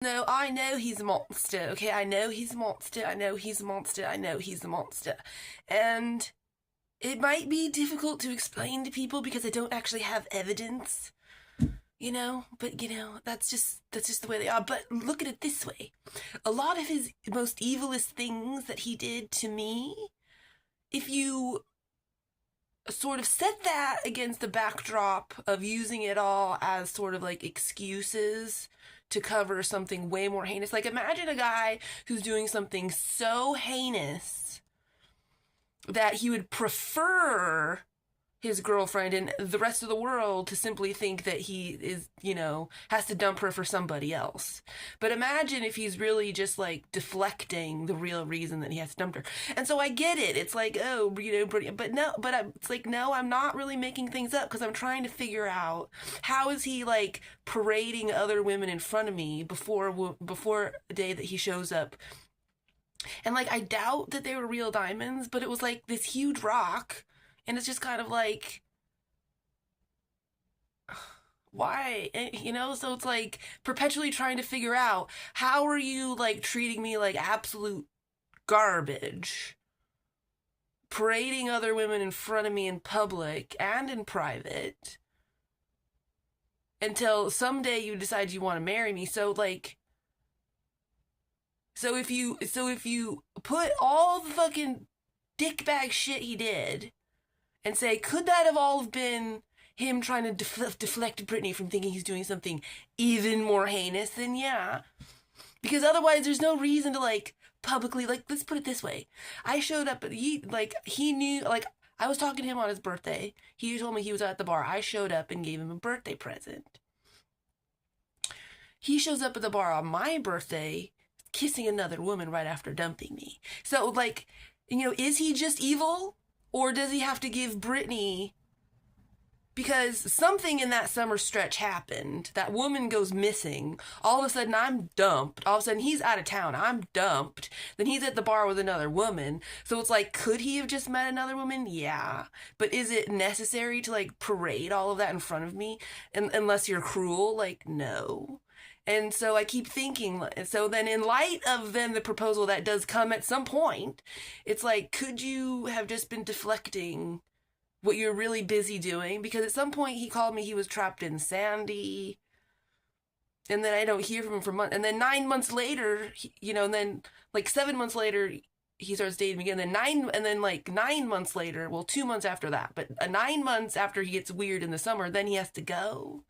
No, I know he's a monster, okay? I know he's a monster. I know he's a monster. I know he's a monster. And it might be difficult to explain to people because I don't actually have evidence, but that's just the way they are. But look at it this way. A lot of his most evilest things that he did to me, if you sort of set that against the backdrop of using it all as sort of like excuses to cover something way more heinous. Like, imagine a guy who's doing something so heinous that he would prefer his girlfriend and the rest of the world to simply think that he is, has to dump her for somebody else. But imagine if he's really just like deflecting the real reason that he has to dump her. And so I get it. It's like, oh, but no, it's like, no, I'm not really making things up because I'm trying to figure out how is he like parading other women in front of me before a day that he shows up. And like, I doubt that they were real diamonds, but it was like this huge rock. And it's just kind of like, why? So it's like perpetually trying to figure out how are you like treating me like absolute garbage, parading other women in front of me in public and in private until someday you decide you want to marry me. So like, so if you put all the fucking dickbag shit he did and say, could that have all been him trying to deflect Brittany from thinking he's doing something even more heinous? Then yeah. Because otherwise there's no reason to like publicly, like, let's put it this way. I showed up, he knew, like, I was talking to him on his birthday. He told me he was at the bar. I showed up and gave him a birthday present. He shows up at the bar on my birthday, kissing another woman right after dumping me. So, like, is he just evil? Or does he have to give Brittany, because something in that summer stretch happened. That woman goes missing. All of a sudden, I'm dumped. All of a sudden, he's out of town. I'm dumped. Then he's at the bar with another woman. So it's like, could he have just met another woman? Yeah. But is it necessary to like parade all of that in front of me? Unless you're cruel? Like, no. And so I keep thinking, so then in light of then the proposal that does come at some point, it's like, could you have just been deflecting what you're really busy doing? Because at some point he called me, he was trapped in Sandy. And then I don't hear from him for months. And then 9 months later, and then like 7 months later, he starts dating me again. And then like 9 months later, well, 2 months after that, but 9 months after he gets weird in the summer, then he has to go.